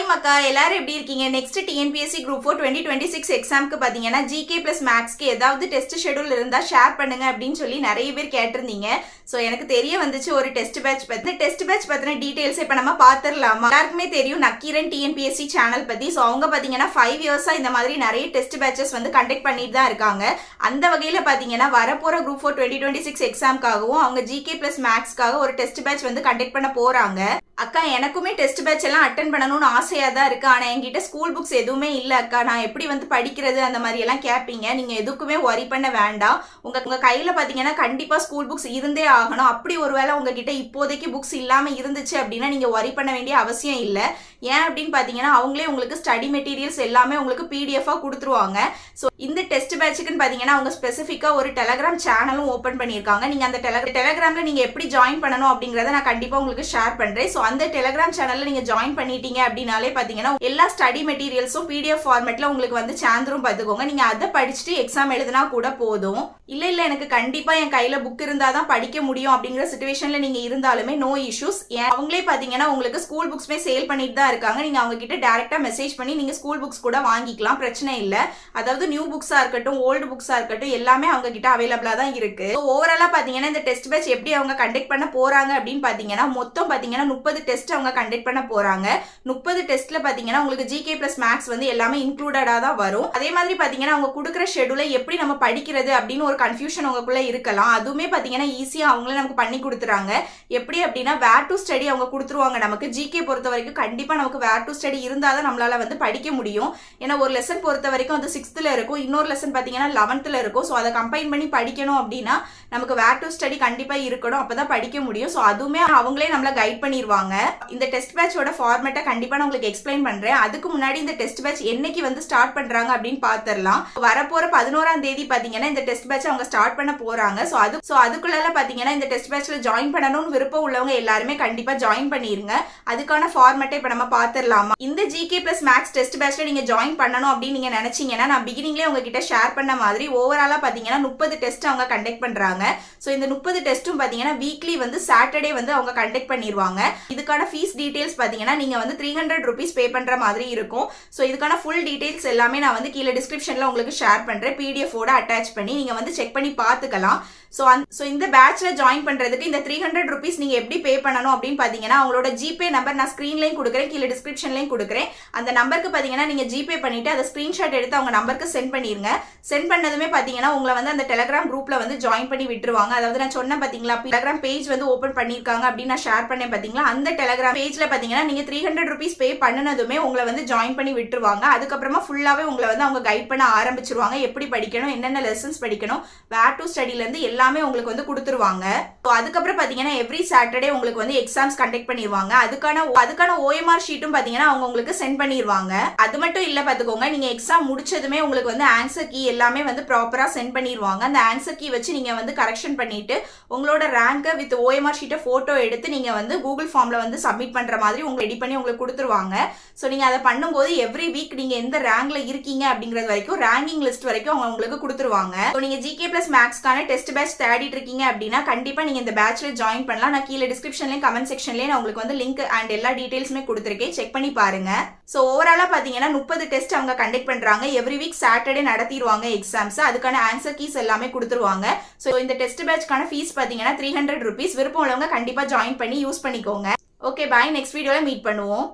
மக்கா எல்லாரும் எப்படி இருக்கீங்க? நெக்ஸ்ட் டிஎன்பிஎஸ்சி குரூப் 4 2026 எக்ஸாம்க்கு பாத்தீங்கன்னா ஜிகே பிளஸ் மேக்ஸ்க்கு ஏதாவது டெஸ்ட் ஷெட்யூல் இருந்தா ஷேர் பண்ணுங்க அப்படின்னு சொல்லி நிறைய பேர் கேட்டிருந்தீங்க. ஸோ எனக்கு தெரிய வந்துச்சு ஒரு டெஸ்ட் பேட்ச் பத்தி. டெஸ்ட் பேட்ச் பத்தின டீடைல்ஸ் இப்ப நம்ம பாத்துடலாமா? எல்லாருக்குமே தெரியும் நக்கீரன் டிஎன்பிஎஸ்சி சேனல் பத்தி. ஸோ அவங்க பாத்தீங்கன்னா 5 இயர்ஸா இந்த மாதிரி நிறைய டெஸ்ட் பேட்சஸ் வந்து கண்டக்ட் பண்ணிட்டு தான் இருக்காங்க. அந்த வகையில பாத்தீங்கன்னா வரப்போற குரூப் 4 2026 எக்ஸாம்காகவும் அவங்க ஜிகே பிளஸ் மேக்ஸ்க்காக ஒரு டெஸ்ட் பேட்ச் வந்து கண்டக்ட் பண்ண போறாங்க. அக்கா எனக்குமே டெஸ்ட் பேட்ச் எல்லாம் அட்டன் பண்ணணும்னு ஆசையா தான் இருக்கு. ஆனா என்கிட்ட ஸ்கூல் புக்ஸ் எதுவுமே இல்ல அக்கா, நான் எப்படி வந்து படிக்கிறது அந்த மாதிரி எல்லாம் கேட்பீங்க. நீங்க எதுக்குமே ஒரி பண்ண வேண்டாம். உங்க கையில பாத்தீங்கன்னா கண்டிப்பா ஸ்கூல் புக்ஸ் இருந்தே ஆகணும். அப்படி ஒருவேளை உங்ககிட்ட இப்போதைக்கு புக்ஸ் இல்லாம இருந்துச்சு அப்படின்னா நீங்க ஒரி பண்ண வேண்டிய அவசியம் இல்லை. ஏன் அப்படின்னு பாத்தீங்கன்னா அவங்களே உங்களுக்கு ஸ்டடி மெட்டீரியல்ஸ் எல்லாமே உங்களுக்கு பிடிஎஃபா கொடுத்துருவாங்க. ஸோ இந்த டெஸ்ட் பேட்சுக்குன்னு பாத்தீங்கன்னா அவங்க ஸ்பெசிஃபிக்கா ஒரு டெலகிராம் சேனலும் ஓபன் பண்ணியிருக்காங்க. நீங்க அந்த டெலகிராம்ல நீங்க எப்படி ஜாயின் பண்ணணும் அப்படிங்கறத நான் கண்டிப்பா உங்களுக்கு ஷேர் பண்றேன். ஸோ அந்த டெலகிராம் சேனல்ல நீங்க ஜாயின் பண்ணிட்டீங்க அப்படின்னாலே பாத்தீங்கன்னா எல்லா ஸ்டடி மெட்டீரியல்ஸும் பிடிஎஃப் ஃபார்மேட்ல உங்களுக்கு வந்து சேர்ந்துரும் பாத்துக்கோங்க. நீங்க அதை படிச்சுட்டு எக்ஸாம் எழுதினா கூட போதும். இல்ல எனக்கு கண்டிப்பா என் கையில புக் இருந்தாதான் படிக்க முடியும் அப்படிங்கிற சிச்சுவேஷன்ல நீங்க இருந்தாலுமே நோ இஷ்யூஸ். அவங்களே பாத்தீங்கன்னா உங்களுக்கு ஸ்கூல் புக்ஸ்மே சேல் பண்ணிட்டு தான் இருக்காங்க. நீங்க அவங்க கிட்ட டைரக்டா மெசேஜ் பண்ணி நீங்க ஸ்கூல் புக்ஸ் கூட வாங்கிக்கலாம், பிரச்சனை இல்ல. அதாவது நியூ புக்ஸா இருக்கட்டும் ஓல்டு புக்ஸா இருக்கட்டும் எல்லாமே அவங்க கிட்ட அவைலபிளா தான் இருக்கு. ஓவராலா பாத்தீங்கன்னா இந்த டெஸ்ட் பேட்ச் எப்படி அவங்க கண்டக்ட் பண்ண போறாங்க அப்படின்னு பாத்தீங்கன்னா மொத்தம் பாத்தீங்கன்னா 30 டெஸ்ட் அவங்க கண்டக்ட் பண்ண போறாங்க. 30 டெஸ்ட்ல பாத்தீங்கன்னா உங்களுக்கு ஜிகே பிளஸ் மேக்ஸ் வந்து எல்லாமே இன்க்ளூடடா தான் வரும். அதே மாதிரி பாத்தீங்கன்னா அவங்க கொடுக்குற ஷெட்யூலை எப்படி நம்ம படிக்கிறது அப்படின்னு ஒரு கன்ஃபியூஷன் உங்களுக்குள்ள இருக்கலாம். அதுவுமே பாத்தீங்கன்னா ஈஸியா அவங்களே நமக்கு பண்ணி கொடுத்துறாங்க. எப்படி அப்படின்னா வேர் டு ஸ்டடி அவங்க கொடுத்துருவாங்க. நமக்கு ஜிகே பொறுத்த வரைக்கும் கண்டிப்பா நமக்கு வேர் டு ஸ்டடி இருந்தாதான் நம்மளால வந்து படிக்க முடியும். ஏன்னா ஒரு லெசன் பொறுத்த வரைக்கும் அது 6th இருக்கும், இன்னொரு லெசன் பாத்தீங்கன்னா 11th இருக்கும். ஸோ அதை கம்பைன் பண்ணி படிக்கணும் அப்படின்னா நமக்கு வேர் டு ஸ்டடி கண்டிப்பா இருக்கணும், அப்பதான் படிக்க முடியும். ஸோ அதுவுமே அவங்களே நம்மள கைட் பண்ணிடுவாங்க. இந்த டெஸ்ட் பேட்சோட ஃபார்மேட்டை கண்டிப்பா நான் உங்களுக்கு எக்ஸ்பிளைன் பண்றேன். அதுக்கு முன்னாடி இந்த டெஸ்ட் பேட்ச் என்னைக்கு வந்து ஸ்டார்ட் பண்றாங்க அப்படின்னு பாத்திரலாம். வரப்போற 11ஆம் தேதி பாத்தீங்கன்னா இந்த டெஸ்ட் பேட்ச் அவங்க ஸ்டார்ட் பண்ண போறாங்க. ஸோ அதுக்குள்ள பாத்தீங்கன்னா இந்த டெஸ்ட் பேட்ச்ல ஜாயின் பண்ணணும்னு விருப்பம் உள்ளவங்க எல்லாருமே கண்டிப்பா ஜாயின் பண்ணிருங்க. அதுக்கான ஃபார்மேட்டை இப்ப நம்ம பாத்திரலாமா? இந்த ஜிகே பிளஸ் மேக்ஸ் டெஸ்ட் பேட்ச்ல நீங்க ஜாயின் பண்ணணும் அப்படின்னு நீங்க நினைச்சீங்கன்னா நான் பிகினிங்லேயே உங்ககிட்ட ஷேர் பண்ண மாதிரி ஓவராலா பாத்தீங்கன்னா 30 டெஸ்ட் அவங்க கண்டக்ட் பண்றாங்க. ஸோ இந்த 30 டெஸ்ட்டும் பாத்தீங்கன்னா வீக்லி வந்து சாட்டர்டே வந்து அவங்க கண்டக்ட் பண்ணிடுவாங்க. இதுக்கான ஃபீஸ் டீடைல்ஸ் பாத்தீங்கன்னா நீங்க வந்து 300 rupees பே பண்ற மாதிரி இருக்கும். ஸோ இதுக்கான ஃபுல் டீடைல்ஸ் எல்லாமே நான் வந்து கீழே டிஸ்கிரிப்ஷன்ல உங்களுக்கு ஷேர் பண்றேன், பிடிஎஃப்-ஓட அட்டாச் பண்ணி நீங்க வந்து செக் பண்ணி பாத்துக்கலாம். ஸோ இந்த பேட்ச்ல ஜாயின் பண்றதுக்கு இந்த 300 rupees நீங்க எப்படி பே பண்ணணும் அப்படின்னு பாத்தீங்கன்னா அவங்களோட ஜிபே நம்பர் நான் ஸ்கிரீன்லயும் கொடுக்குறேன், கீழே டிஸ்கிரிப்ஷன்லயும் கொடுக்குறேன். அந்த நம்பருக்கு பாத்தீங்கன்னா நீங்க ஜிபே பண்ணிட்டு அதை ஸ்கிரீன்ஷாட் எடுத்து அவங்க நம்பருக்கு சென்ட் பண்ணிருங்க. சென்ட் பண்ணதுமே பாத்தீங்கன்னா உங்களை வந்து அந்த டெலகிராம் குரூப்ல வந்து ஜாயின் பண்ணி விட்டுருவாங்க. அதாவது நான் சொன்ன பாத்தீங்களா டெலகிராம் பேஜ் வந்து ஓபன் பண்ணிருக்காங்க அப்படின்னு நான் ஷேர் பண்ணேன் பாத்தீங்களா, அந்த டெலகிராம் பேஜ்ல பாத்தீங்கன்னா நீங்க 300 rupees பே பண்ணனதுமே உங்களை வந்து ஜாயின் பண்ணி விட்டுருவாங்க. அதுக்கப்புறமா ஃபுல்லாவே உங்களை வந்து அவங்க கைட் பண்ண ஆரம்பிச்சிருவாங்க. எப்படி படிக்கணும், என்னென்ன லெசன்ஸ் படிக்கணும், வேர் டு ஸ்டடில இருந்து எல்லாமே உங்களுக்கு வந்து கொடுத்துருவாங்க. அதுக்கப்புறம் பாத்தீங்கன்னா எவ்ரி சாட்டர்டே உங்களுக்கு வந்து எக்ஸாம்ஸ் கண்டக்ட் பண்ணிடுவாங்க. அதுக்கான OMR ஷீட்டும் பாத்தீங்கன்னா அவங்க உங்களுக்கு சென்ட் பண்ணிடுவாங்க. அது மட்டும் இல்ல பாத்துக்கோங்க, நீங்க எக்ஸாம் முடிச்சதுமே உங்களுக்கு வந்து ஆன்சர் கீ எல்லாமே வந்து ப்ராப்பரா சென்ட் பண்ணிடுவாங்க. அந்த ஆன்சர் கீ வச்சு நீங்க வந்து கரெக்ஷன் பண்ணிட்டு உங்களோட ரேங்கை வித் OMR ஷீட்டை போட்டோ எடுத்து நீங்க வந்து கூகுள் ஃபார்ம்ல வந்து சப்மிட் பண்ற மாதிரி உங்களுக்கு ரெடி பண்ணி உங்களுக்கு கொடுத்துருவாங்க. ஸோ நீங்க அதை பண்ணும்போது எவ்ரி வீக் நீங்க எந்த ரேங்க்ல இருக்கீங்க அப்படிங்கிறது வரைக்கும் ரேங்கிங் லிஸ்ட் வரைக்கும் அவங்க உங்களுக்கு கொடுத்துருவாங்க. நீங்க ஜிகே பிளஸ் மேக்ஸ்க்கான டெஸ்ட் பேட்ச் தேடிட்டு இருக்கீங்க அப்படின்னா கண்டிப்பா நீங்க இந்த பேட்ச்ல ஜாயின் பண்ணலாம். நான் கீழே டிஸ்கிரிப்ஷன்லயும் கமெண்ட் செக்ஷன்லயும் நான் உங்களுக்கு வந்து லிங்க் அண்ட் எல்லா டீடைல்ஸுமே கொடுத்துருக்கேன், செக் பண்ணி பாருங்க. ஸோ ஓவராலா பாத்தீங்கன்னா 30 டெஸ்ட் அவங்க கண்டக்ட் பண்றாங்க. எவ்ரி வீக் சாட்டர்டே நடத்திடுவாங்க எக்ஸாம்ஸ். அதுக்கான ஆன்சர் கீஸ் எல்லாமே கொடுத்துருவாங்க. ஸோ இந்த டெஸ்ட் பேட்ச்க்கான ஃபீஸ் பாத்தீங்கன்னா 300 rupees. விருப்பம் உள்ளவங்க கண்டிப்பா ஜாயின் பண்ணி யூஸ் பண்ணிக்கோங்க. ஓகே பாய், நெக்ஸ்ட் வீடியோல மீட் பண்ணுவோம்.